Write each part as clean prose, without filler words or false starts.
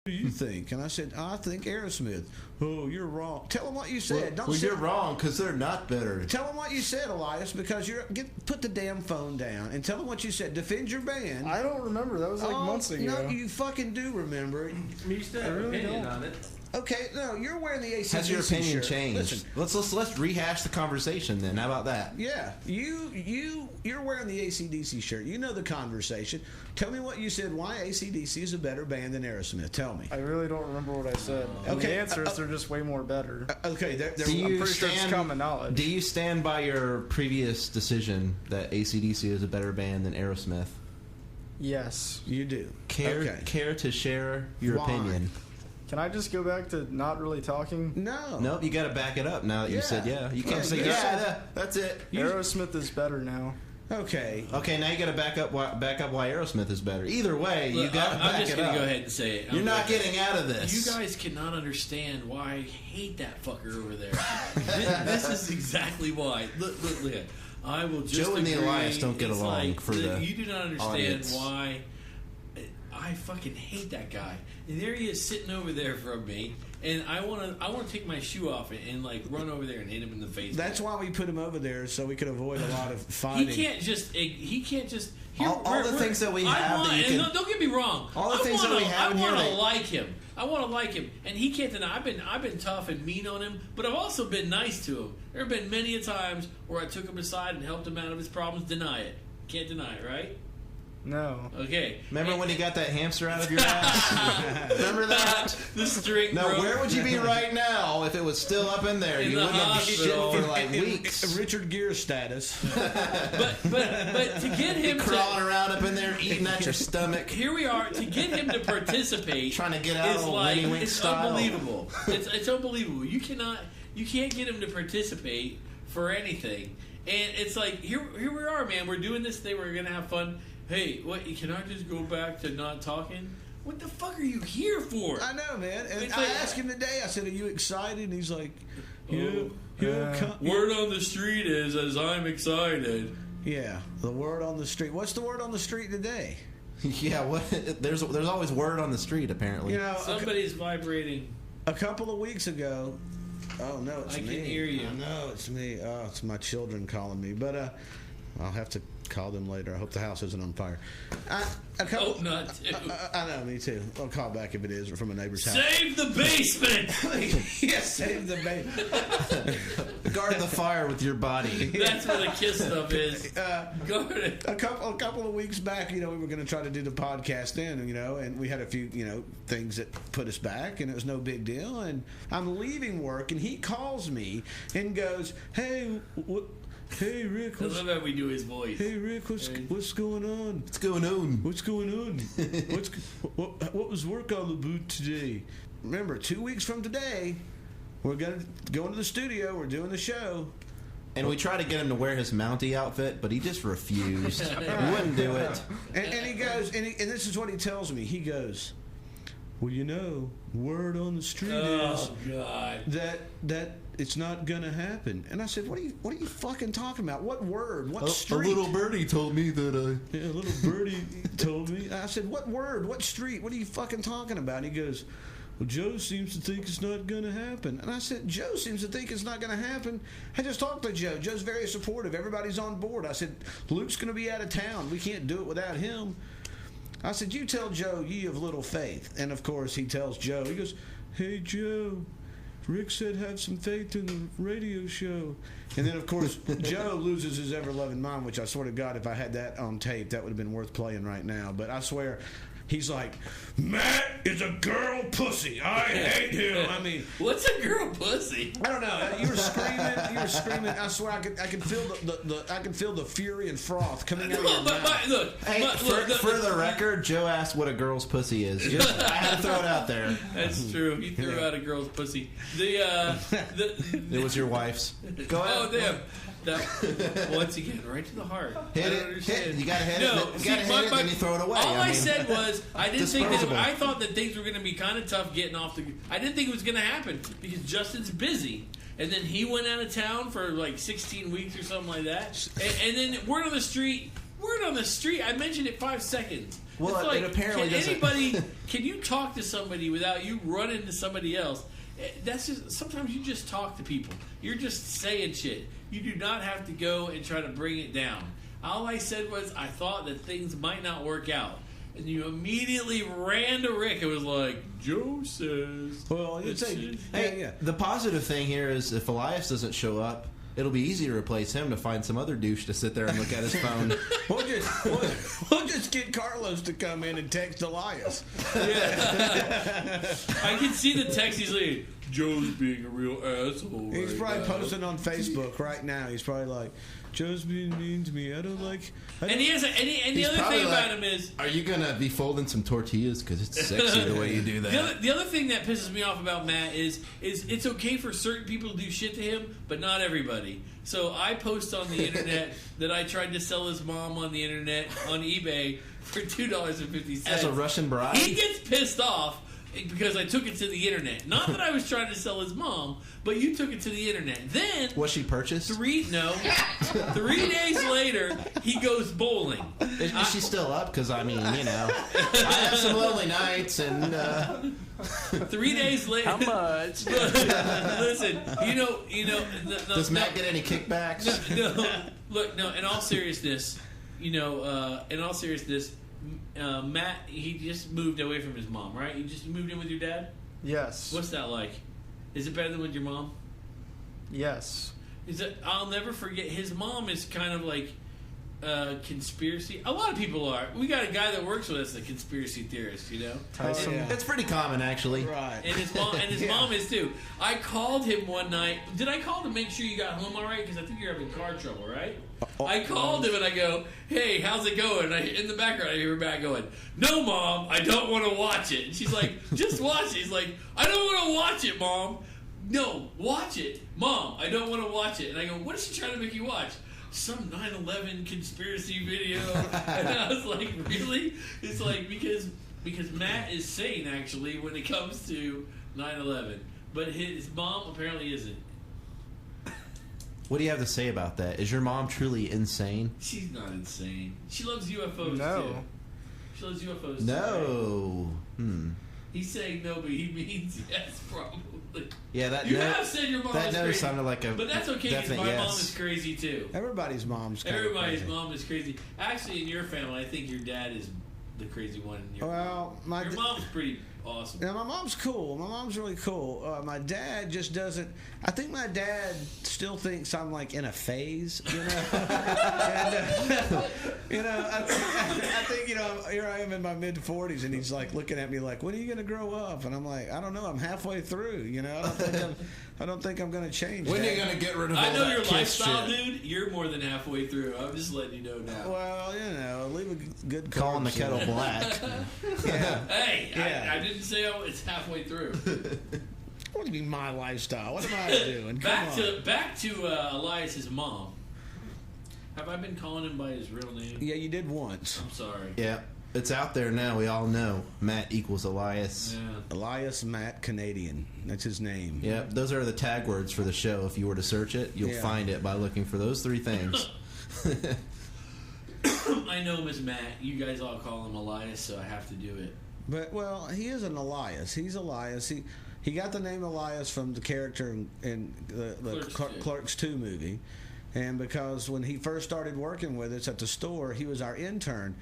do you think? And I said, I think Aerosmith. Oh, you're wrong. Tell them what you said. Well, you're wrong because they're not better. Tell them what you said, Elias, because put the damn phone down and tell them what you said. Defend your band. I don't remember. That was like months ago. No, you fucking do remember. You still have an opinion on it. Okay, no, you're wearing the AC/DC Has your opinion shirt. changed? Listen, Let's rehash the conversation then. How about that? Yeah, you're wearing the AC/DC shirt. You know the conversation. Tell me what you said. Why AC/DC is a better band than Aerosmith? Tell me. I really don't remember what I said. Okay, the answer is they're just way more better. Okay, I'm pretty sure it's common knowledge. Do you stand by your previous decision that AC/DC is a better band than Aerosmith? Yes. You do. Care to share your opinion? Can I just go back to not really talking? No. Nope, you got to back it up now that you said yeah. You can't say that's it. Aerosmith is better now. Okay. Okay, now you got to back up why Aerosmith is better. Either way, you got to back it up. I'm just going to go ahead and say it. You're not getting out of this. You guys cannot understand why I hate that fucker over there. This is exactly why. Look. I will just Joe and agree. the Elias don't get along like, for the you do not understand audience. Why I fucking hate that guy. And there he is sitting over there from me, and I want to take my shoe off and like run over there and hit him in the face. That's why we put him over there, so we could avoid a lot of fighting. He can't just. All the things that we have that you can. Don't get me wrong. All the things that we have in here. I want to like him. I want to like him, and he can't deny. I've been tough and mean on him, but I've also been nice to him. There have been many a times where I took him aside and helped him out of his problems. Deny it. Can't deny it, right? No. Okay. Remember when you got that hamster out of your ass? Remember that? The string. Now, broke. where would you be right now if it was still up in there? In You the wouldn't have shit hospital. for like weeks. Richard Gere status. But to get him Crawling around up in there, eating at your stomach. Here we are to get him to participate. Trying to get out is of like Lenny Wink it's style. unbelievable. It's unbelievable. You can't get him to participate for anything. And it's like here we are, man. We're doing this thing. We're gonna have fun. Hey, what? Can I just go back to not talking? What the fuck are you here for? I know, man. And It's I like- asked him today. I said, "Are you excited?" And he's like, Oh, Word on the street is as I'm excited. Yeah, the word on the street. What's the word on the street today? Yeah, what? There's always word on the street, apparently. You know, Somebody's vibrating. a couple of weeks ago. Oh no, it's I me. can hear you. I know it's me. Oh, it's my children calling me. But I'll have to call them later. I hope the house isn't on fire. Oh, not too. I know, me too. I'll call back if it is from a neighbor's house. Save the basement. Yes, save the baby. Guard the fire with your body. That's what a kiss stuff is. Guard it. A couple of weeks back, we were going to try to do the podcast then, and we had a few, things that put us back, and it was no big deal. And I'm leaving work, and he calls me and goes, "Hey, hey, Rick." I love how we do his voice. Hey, Rick, what's going on? What's going on? What's going on? What was work on the boot today? Remember, 2 weeks from today, we're going to go into the studio. We're doing the show. And we tried to get him to wear his Mountie outfit, but he just refused. He wouldn't do it. And he goes, and this is what he tells me. He goes, "Well, word on the street is God. that it's not gonna happen." And I said, "What are you fucking talking about? What word? What A street?" little birdie told me that Yeah, a little birdie told me. I said, "What word? What street? What are you fucking talking about?" And he goes, "Well, Joe seems to think it's not going to happen." And I said, "Joe seems to think it's not going to happen." I just talked to Joe. Joe's very supportive. Everybody's on board. I said, "Luke's going to be out of town. We can't do it without him." I said, "You tell Joe ye of little faith." And, of course, he tells Joe. He goes, "Hey, Joe, Rick said have some faith in the radio show." And then, of course, Joe loses his ever-loving mind, which I swear to God, if I had that on tape, that would have been worth playing right now. But I swear, he's like, "Matt is a girl pussy. I hate him." I mean, What's a girl pussy? I don't know. You were screaming. I swear, I could feel the fury and froth coming out of your mouth. Hey, for the record, Joe asked what a girl's pussy is. Just, I had to throw it out there. That's true. He threw out a girl's pussy. It was your wife's. Go ahead. Oh, damn. That, once again, right to the heart. Hit it. You gotta hit it. You gotta hit it, then you throw it away. All I said was I didn't think that. Disposable. I thought that things were going to be kind of tough getting off the. I didn't think it was going to happen because Justin's busy, and then he went out of town for like 16 weeks or something like that. And then word on the street. I mentioned it 5 seconds. Well, It's like, it apparently can doesn't. anybody? Can you talk to somebody without you running into somebody else? That's just sometimes you just talk to people. You're just saying shit. You do not have to go and try to bring it down. All I said was I thought that things might not work out. And you immediately ran to Rick and was like, Joe says. Well, you'd say, Hey, yeah. the positive thing here is if Elias doesn't show up, it'll be easy to replace him to find some other douche to sit there and look at his phone. We'll just get Carlos to come in and text Elias. I can see the text. He's like, Joe's being a real asshole. He's right probably now. posting on Facebook right now. He's probably like, Joe's being mean to me. I don't like. And he has and the He's other probably thing like, about him is are you going to be folding some tortillas? Because it's sexy the way you do that. the other thing that pisses me off about Matt is it's okay for certain people to do shit to him, but not everybody. So I post on the internet that I tried to sell his mom on the internet on eBay for $2.50 As a Russian bride? He gets pissed off because I took it to the internet. Not that I was trying to sell his mom, but you took it to the internet. Then Was she purchased? 3 days later, he goes bowling. Is she still up? Because, I mean, you know, I have some lonely nights and... 3 days later. How much? Listen, you know. Does Matt get any kickbacks? No. In all seriousness, Matt, he just moved away from his mom, right? You just moved in with your dad. Yes. What's that like? Is it better than with your mom? Yes. I'll never forget. His mom is kind of like conspiracy. A lot of people are. We got a guy that works with us, a conspiracy theorist. You know. Tyson. yeah. It's pretty common, actually. Right. And his mom Yeah. mom is too. I called him one night. Did I call to make sure you got home all right? Because I think you're having car trouble, right? I called him and I go, "Hey, how's it going?" And in the background, I hear her back going, "No, Mom, I don't want to watch it." And she's like, "Just watch it." He's like, "I don't want to watch it, Mom." "No, watch it, Mom. I don't want to watch it." And I go, "What is she trying to make you watch?" "Some 9/11 conspiracy video." And I was like, "Really?" It's like because Matt is sane actually when it comes to 9/11, but his mom apparently isn't. What do you have to say about that? Is your mom truly insane? She's not insane. She loves UFOs No. too. She loves UFOs too. No. He's saying no, but he means yes, probably. Yeah, that You no, have said your mom that is no crazy. sounded like a But that's okay because definite my yes. mom is crazy too. Everybody's mom's kind of Everybody's crazy. mom is crazy. Actually, in your family, I think your dad is the crazy one. In your Well, your mom's pretty awesome. Yeah, my mom's cool. My mom's really cool. My dad just doesn't. I think my dad still thinks I'm like in a phase, you know. I think here I am in my mid 40s, and he's like looking at me like, "When are you gonna grow up?" And I'm like, "I don't know. I'm halfway through. You know, I don't think I'm gonna change." When are Dad." you gonna get rid of all I know that your kiss lifestyle, shit? dude. You're more than halfway through. I'm just letting you know now. Well, leave a good Calling the corpse in kettle it. black. Yeah. Hey, Yeah. I didn't say it's halfway through. What do you mean my lifestyle? What am I doing? Come on. Back to Elias's mom. Have I been calling him by his real name? Yeah, you did once. I'm sorry. Yeah, it's out there now. We all know Matt equals Elias. Yeah. Elias Matt Canadian. That's his name. Yep, those are the tag words for the show. If you were to search it, you'll Yeah. find it by looking for those 3 things. I know him as Matt. You guys all call him Elias, so I have to do it. But well, he isn't Elias. He's Elias. He got the name Elias from the character in the Clerks 2 movie, and because when he first started working with us at the store, he was our intern.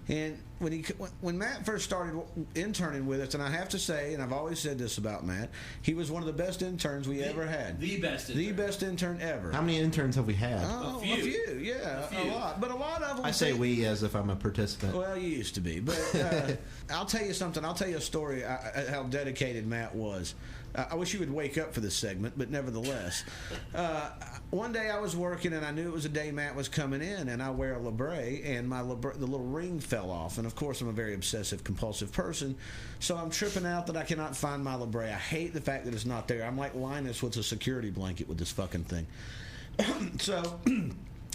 And when Matt first started interning with us, and I have to say, and I've always said this about Matt, he was one of the best interns we ever had. The best intern. The best intern ever. How many interns have we had? Oh, A few. Yeah, A few. a lot. But a lot of them. I say we as if I'm a participant. Well, you used to be, but I'll tell you something. I'll tell you a story how dedicated Matt was. I wish you would wake up for this segment, but nevertheless, one day I was working and I knew it was the day Matt was coming in, and I wear a labre, and the little ring fell off, and of course I'm a very obsessive compulsive person, so I'm tripping out that I cannot find my labre. I hate the fact that it's not there. I'm like Linus with a security blanket with this fucking thing. So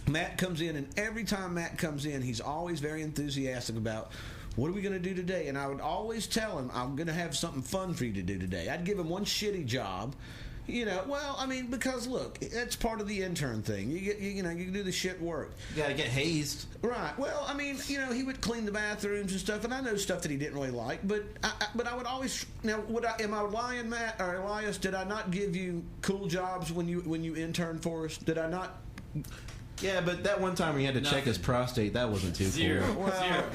Matt comes in, and every time Matt comes in, he's always very enthusiastic about, what are we going to do today? And I would always tell him, I'm going to have something fun for you to do today. I'd give him one shitty job, Well, I mean, because look, that's part of the intern thing. You can do the shit work. You gotta get hazed. Right. Well, I mean, he would clean the bathrooms and stuff, and I know stuff that he didn't really like. But I would always am I lying, Matt or Elias? Did I not give you cool jobs when you interned for us? Did I not? Yeah, but that one time when you had to check his prostate, that wasn't too Zero. cool. Well,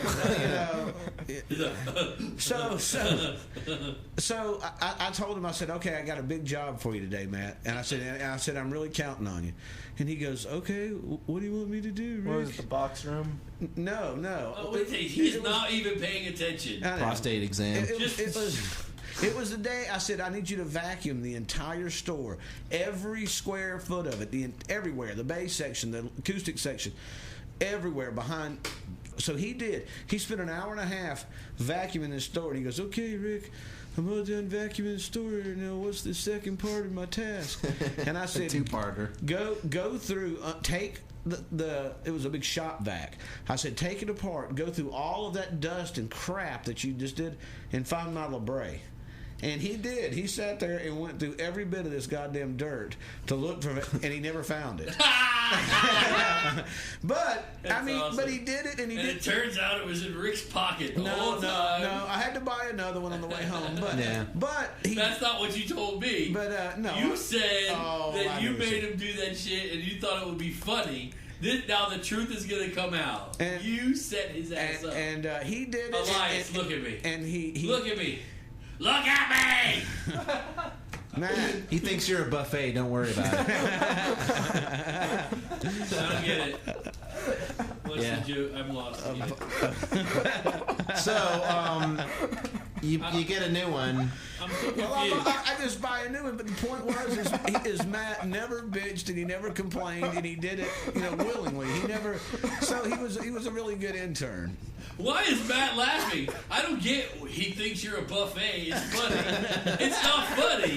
so I told him, I said, okay, I got a big job for you today, Matt. And I said, I'm really counting on you. And he goes, okay, what do you want me to do, Rick? What was it, the box room? No. Oh, wait, he's not even paying attention. Prostate exam. It was the day I said, I need you to vacuum the entire store, every square foot of it, everywhere, the bass section, the acoustic section, everywhere behind. So he did. He spent an hour and a half vacuuming the store, and he goes, okay, Rick, I'm all done vacuuming the store. Now, what's the second part of my task? And I said, two-parter. Go through, take it was a big shop vac. I said, take it apart, go through all of that dust and crap that you just did, and find my LeBray. And he did. He sat there and went through every bit of this goddamn dirt to look for it, and he never found it. But awesome. But he did it, and he did. It turns out it was in Rick's pocket the whole time. No. I had to buy another one on the way home. But that's not what you told me. But no, you said that you made him do that shit, and you thought it would be funny. Now the truth is going to come out. And you set his ass up. And he did it. Elias, look at me. And he look at me. Look at me! Matt. He thinks you're a buffet. Don't worry about it. I don't get it. What's the joke? I'm lost. So, you get a new one. I'm so confused. I just buy a new one, but the point was is Matt never bitched and he never complained, and he did it willingly. He never. So he was a really good intern. Why is Matt laughing? I don't get. He thinks you're a buffet. It's funny. It's not funny.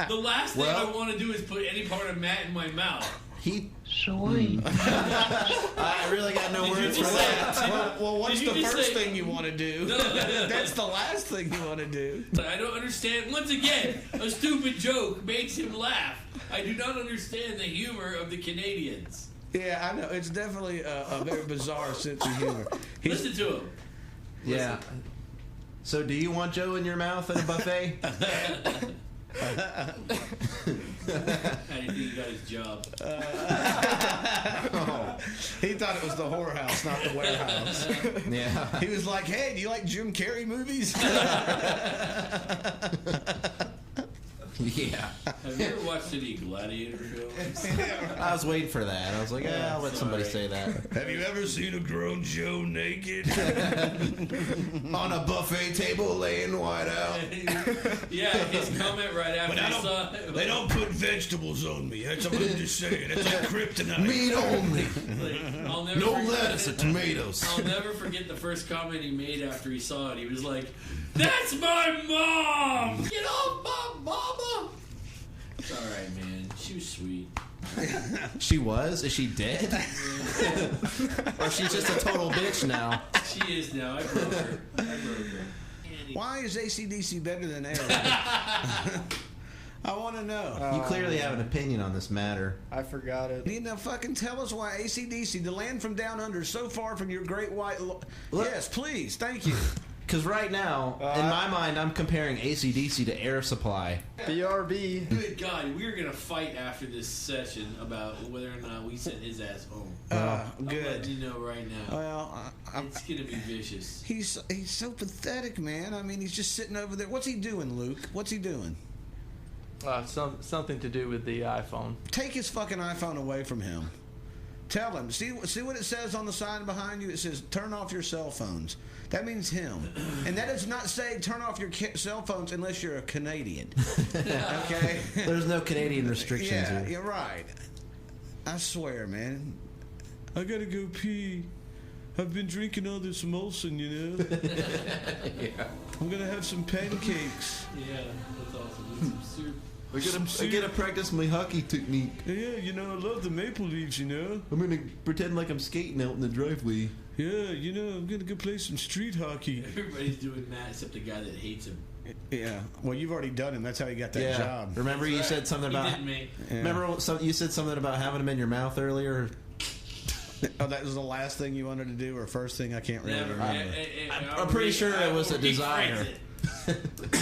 The last thing I want to do is put any part of Matt in my mouth. Sweet. I really got no words for that. Well, what's the first thing you want to do? No. That's the last thing you want to do. I don't understand. Once again, a stupid joke makes him laugh. I do not understand the humor of the Canadians. Yeah, I know. It's definitely a very bizarre sense of humor. Listen to him. Yeah. So, do you want Joe in your mouth at a buffet? I didn't think he got his job. He thought it was the whorehouse, not the warehouse. Yeah. He was like, hey, do you like Jim Carrey movies? Yeah. Have you ever watched any Gladiator films? I was waiting for that. I was like, I'll let somebody say that. Have you ever seen a grown Joe naked? On a buffet table laying wide out. Yeah, his comment right after he saw it. They don't put vegetables on me. That's what I'm just saying. It's like kryptonite. Meat only. I'll never No forget, lettuce or tomatoes. I'll never forget the first comment he made after he saw it. He was like, "That's my mom! Get off my mama!" It's alright, man. She was sweet. She was? Is she dead? Or she's just a total bitch now? She is now. I broke her. Why is AC/DC better than air? I want to know. You clearly have an opinion on this matter. I forgot it. You know, fucking tell us why AC/DC, the land from down under, is so far from your great white... Yes, please. Thank you. Because right now, in my mind, I'm comparing AC/DC to Air Supply. BRB. Good God, we're going to fight after this session about whether or not we sent his ass home. Good. I'm letting you know right now. Well, it's going to be vicious. He's so pathetic, man. I mean, he's just sitting over there. What's he doing, Luke? What's he doing? Something to do with the iPhone. Take his fucking iPhone away from him. Tell him. See what it says on the sign behind you? It says, turn off your cell phones. That means him. And that does not say turn off your cell phones unless you're a Canadian. Okay? There's no Canadian restrictions Yeah, here. you're right. I swear, man. I gotta go pee. I've been drinking all this Molson, you know? Yeah. I'm gonna have some pancakes. Yeah, that's awesome. With some soup. I gotta practice my hockey technique. Yeah, you know, I love the Maple Leafs, you know? I'm gonna pretend like I'm skating out in the driveway. Yeah, you know, I'm gonna go play some street hockey. Everybody's doing that except the guy that hates him. Yeah. Well, you've already done him. That's how you got that Yeah. job. Remember you said something He about. did me. Yeah. Remember you said something about having him in your mouth earlier. Oh, that was the last thing you wanted to do, or first thing? I can't really Never. remember. I'm pretty sure it was a Rephrase desire. it.